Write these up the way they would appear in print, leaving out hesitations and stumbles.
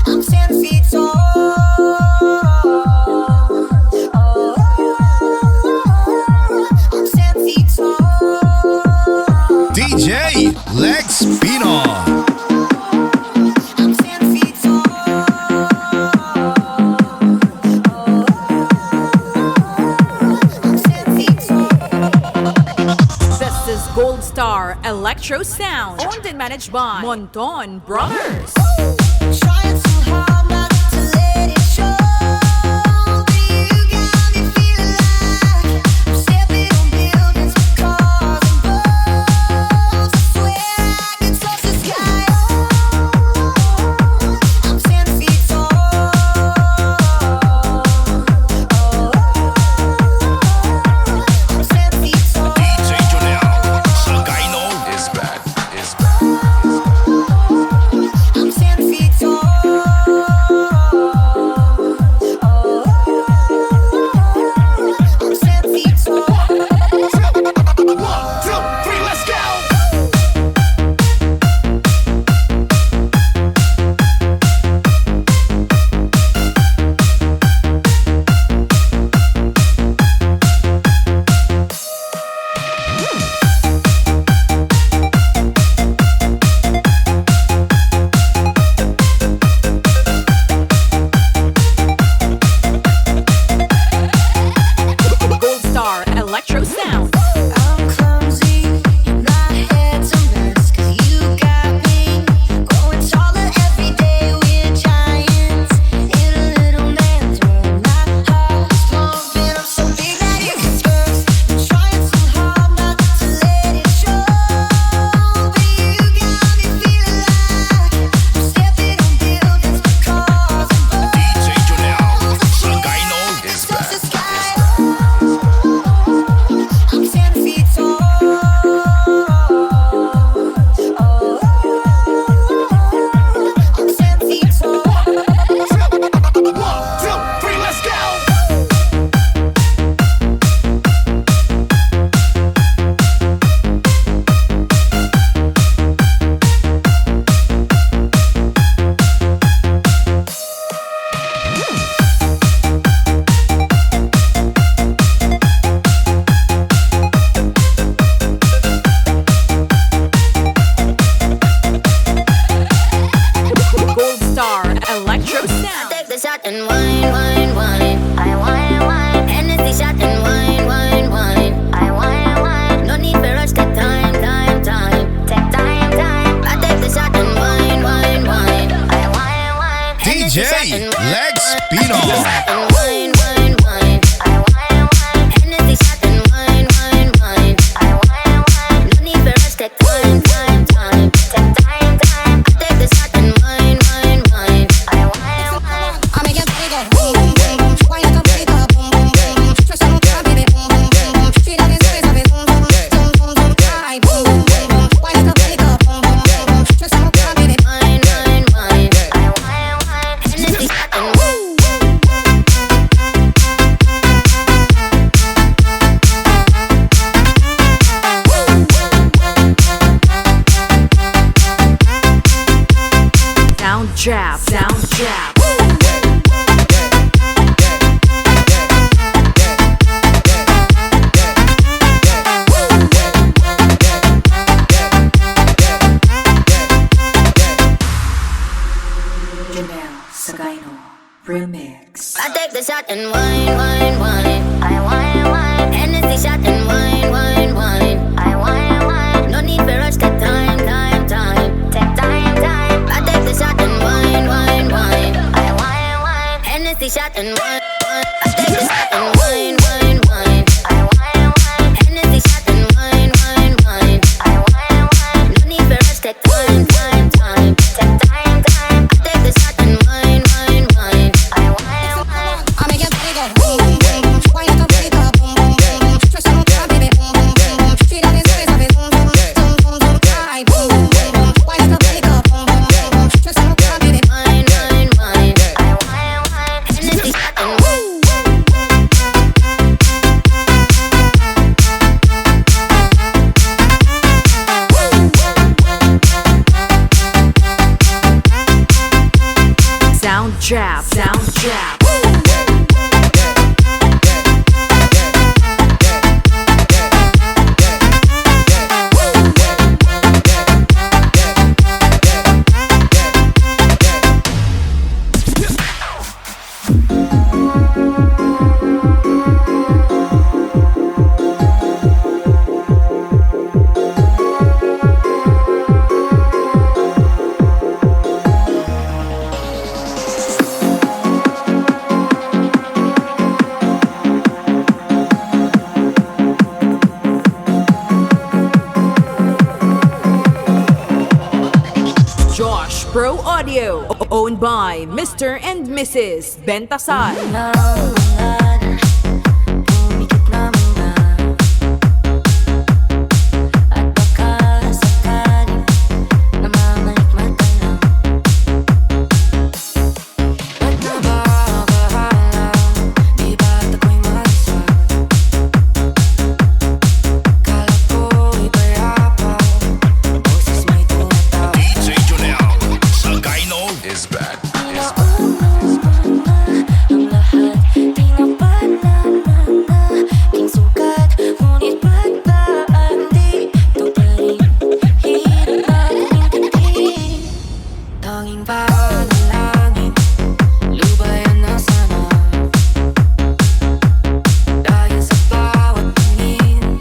I'm 10 feet tall. I'm 10 feet tall. DJ Lex Pino. I'm 10 feet tall. I'm 10 feet tall. This is Gold Star Electro Sound, owned and managed by Monton Brothers. Trying too hard not to let it show, but you got me feeling like I'm stepping on buildings, cars and boats. I swear I could touch the sky. I'm 10 feet tall. I'm 10 feet tall. DJ Julian Sagaino is back. I'm 10 feet tall. I'm 10 feet tall. 1, 2, 3, let's go. Gold Star Electro Sound. I'm clumsy, and I had to mess, 'cause you got me growing taller every day. We're giants in a little man's world. My heart's pumping. I'm so big that it gets burst. I'm trying too hard not to let it show, but you got me feeling like I'm stepping on buildings, cars and boats. DJ Julian Sagaino is Touch the back. sky. I'm 10 feet tall. I'm 10 feet tall. 1, 2, 3, let's go. Gold Star Electro Sound. Take the shot and wine, wine, wine. I wine, wine. Hennessy shot and wine, wine, wine. I wine, wine. No need for rush, take time, time, time. Take time, time. I take the shot and wine, wine, wine. I wine, wine. Hennessy shot DJ and wine, Lex wine. Pino. And wine, wine, wine. I wine, wine. Hennessy shot and wine, wine, wine. I wine, wine. No need for rush, take time, time, time. Take time, time. I take the shot and wine, wine, wine. I wine, wine. I make your body go boom, boom, boom, boom. Why not come baby, boom, boom, boom, boom. Twist on the baby, boom, boom, boom, boom. Feel that it's always a bit boom, boom, boom, boom, boom. I boom, boom, boom, boom. Why not come baby, boom, boom, boom, boom. Twist on the baby, Wine, wine, wine. I wine, wine. Hennessy shot and wine. Sound Jab. Sound Jab. Remix. I take the shot and wine, wine, wine. I wine, wine. Hennessy shot and wine, wine, wine. I wine, wine. No need for rush, take time, time, time. Take time, time. I take the shot and wine, wine, wine. I wine, wine. Hennessy shot and wine, wine. I take the shot and wine, wine, wine. I wine, wine. Hennessy shot and wine, wine, wine. I wine, wine. No need for rush, take time, time, time. Take time, time. I take the shot and wine, wine, wine. I wine, wine. I make your body go boom, boom, boom, boom. Why not come baby, boom, trap, sound trap. Josh Pro Audio, owned by Mr. and Mrs. Bentasal. Pumikit na muna at baka sakaling namamalikmata lang. Ba't nababahala? Di ba't ako'y mag-isa? Kala ko'y payapa, boses may tumatawag. DJ Jonel, Sagayno is back. Ang lahat tinapanaan na king sugat, ngunit ba't ba andito pa rin? Hirap natin intindihin. Tanging panalangin, lubayan na sana. Dahil sa bawat tingin,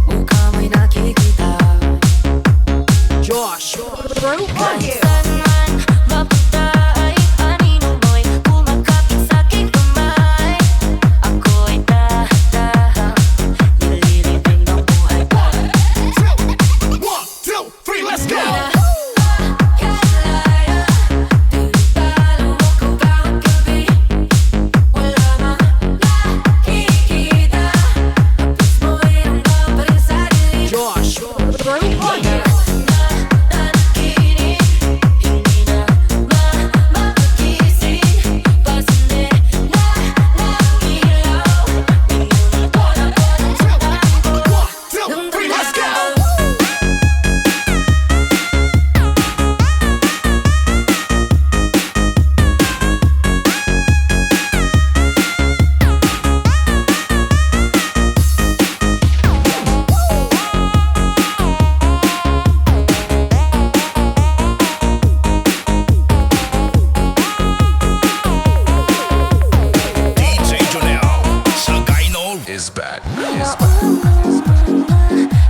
mukha mo'y nakikita. Josh Pro Audio. Saan man mapunta ay anino mo'y kumakapit sa'king kamay. Ako'y dahan-dahang nililibing ng buhay ko. 1, 2, 3, let's go! Kalaya, tinatalo ako bawat gabi. Wala mang nakikita, hapos mo'y hanggang pa rin sa dilim. Josh Pro Audio. Nanakinig, hindi na mapagising. Pasande na ng ilaw, minunod ko na po ng sabahan ko. 1, 2, 3, let's go! DJ Jonel, Sagayno is back.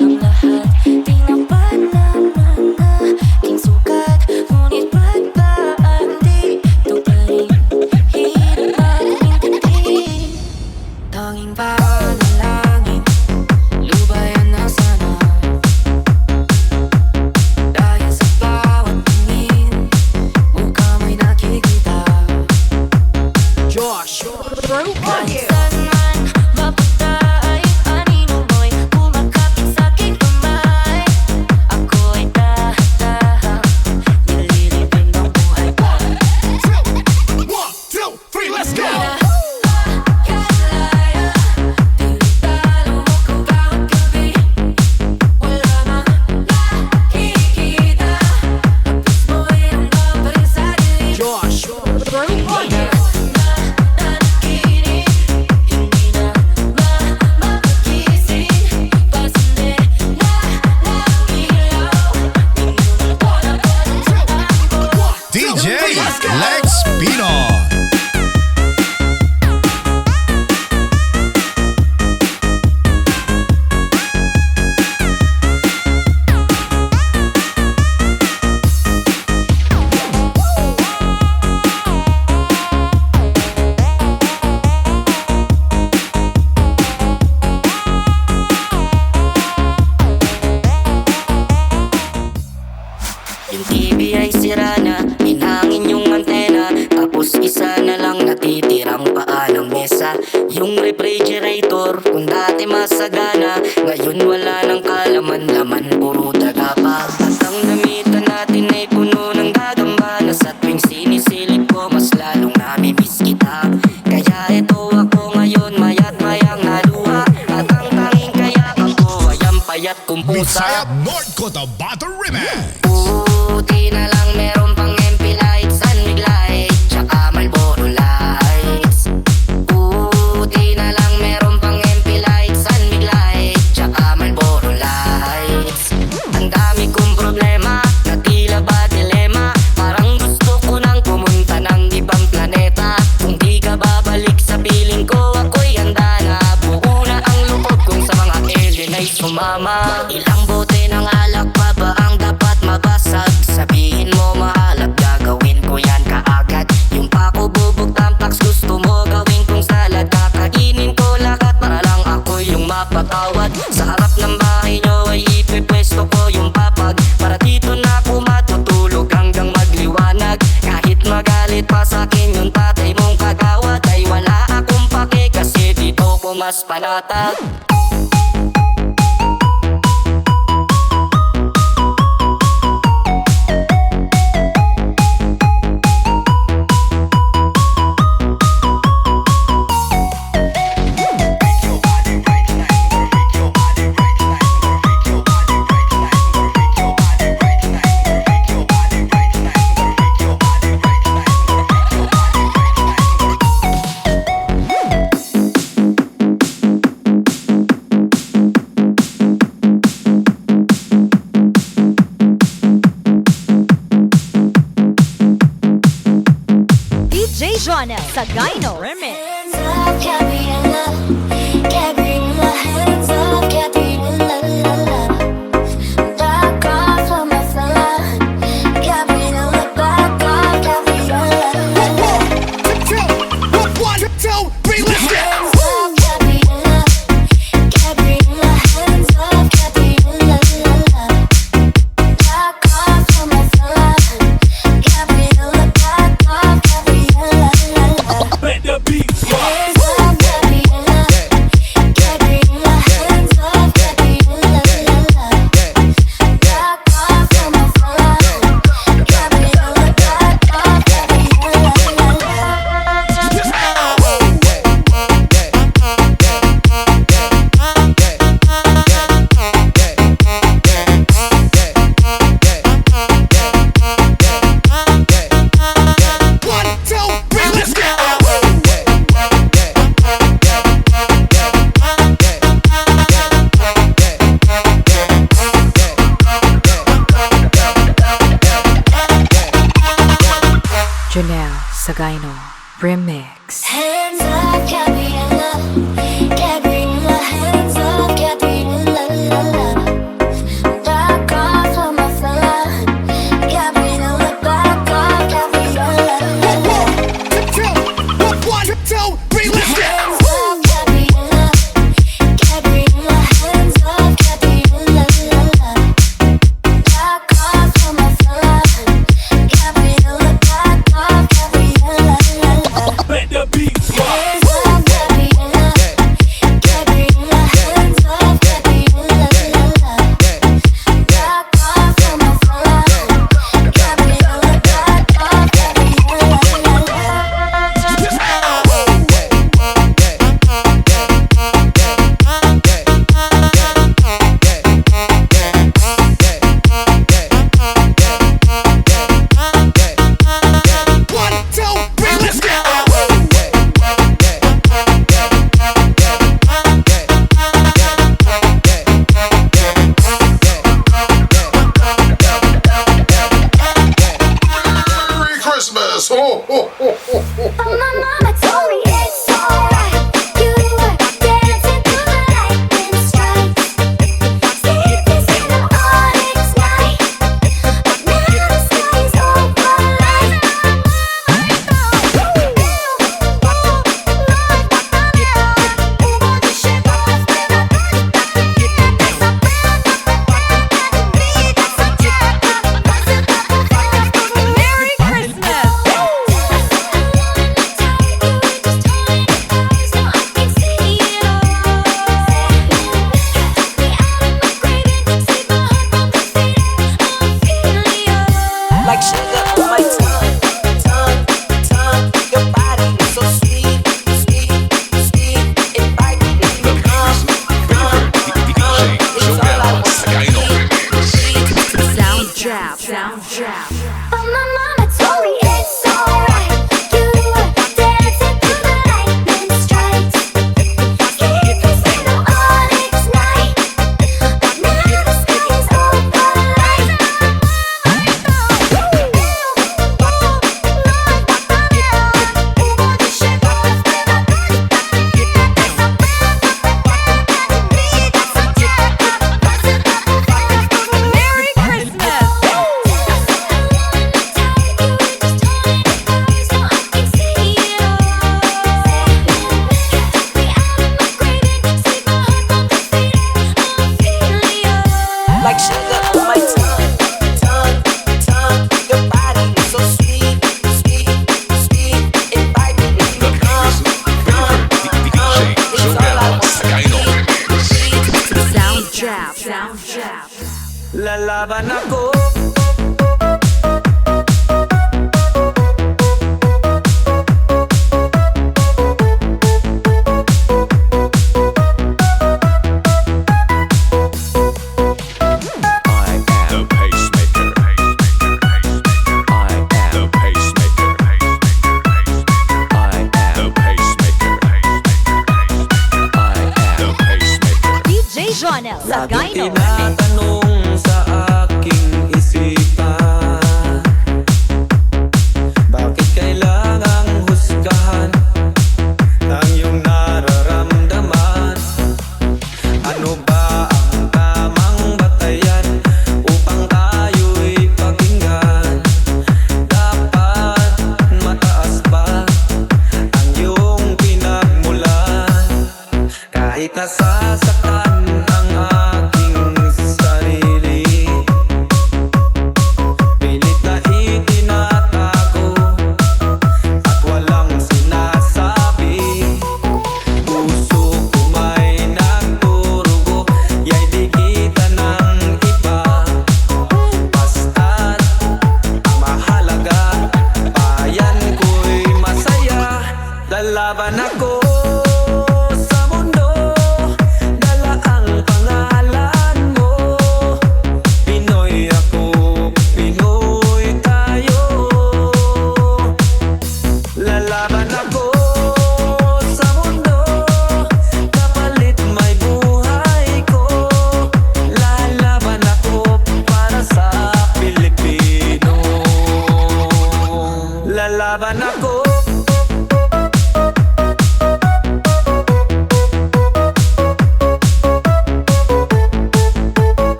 Ang lahat tinapanaan na king sugat, ngunit ba't ba andito pa rin? Hirap natin intindihin. Tanging panalangin, lubayan na sana. Dahil sa bawat tingin, mukha mo'y nakikita. Josh Pro Audio. Saan man mapunta ay anino mo'y kumakapit sa'king kamay. Ako'y dahan-dahang nililibing ng buhay ko. 1, 2, 3, let's go! Kalaya, tinatalo ako bawat gabi. Wala mang nakikita, hapos mo'y hanggang pa rin sa dilim. Josh Pro Audio. Nanakinig, hindi na mapagising. Pasande na ng ilaw, minunod ko na po ng sabahan ko. DJ Lex Pino. Yung TV ay sira na, hinangin yung antena, tapos isa na lang natitirang paa ng mesa. Yung refrigerator, kung dati masagana, ngayon wala nang kalaman-laman, puro daga pa. At ang damitan natin ay puno ng gagamba, na sa tuwing sinisilip ko, mas lalong namimiss kita. Kaya eto ako ngayon, mayat mayang naluha, at ang tanging kayakan ko ay ang payat kong pusa. Bisaya North Cotabato Remix. Buti na lang meron pang MP light, sunbig light, tsaka malbo mas panatag. DJ Jonah sa Gyno Remix. Hands up, Gabriella. Gabriella, hands up, Gabriella. Back off of my fella. Gabriella, back off, Gabriella. One, two, three, let's go. Hands up, Gabriella. Gabriella, hands up, Gabriella. Back off of my fella. Gabriella, back off, Gabriella. Let the beat rock. Hands up, Gabriella. Gabriella, hands up, Gabriella. Back off of my fella. Gabriella, back off, Gabriella. One, two, three, let's go. Janelle sa Gyno Remix. Hands up, Gabriella. Gabriella, hands up, Gabriella. Back off of my fella. Gabriella, back off, Gabriella. One, two, three, let's go. Hands up, Gabriella. Gabriella, hands up, Gabriella. Back off of my fella. Gabriella, back off, Gabriella. Let the beat rock. Hands up, Gabriella. Gabriella, hands up, Gabriella. Back off of my fella. Gabriella, back off, One, two, three, let's go. Merry Christmas. Ho, ho, ho, ho, ho. But my mama told me it's alright. You were dancing through the lightning strikes. See, this is an onyx night. But now the sky is overlight. Merry Christmas! Like sugar on my tongue, tongue, tongue. Your body is so sweet, sweet, sweet. Inviting me to come, come, come. It's all I want to eat, eat. Sound Trap. Sound Trap. But my mama told me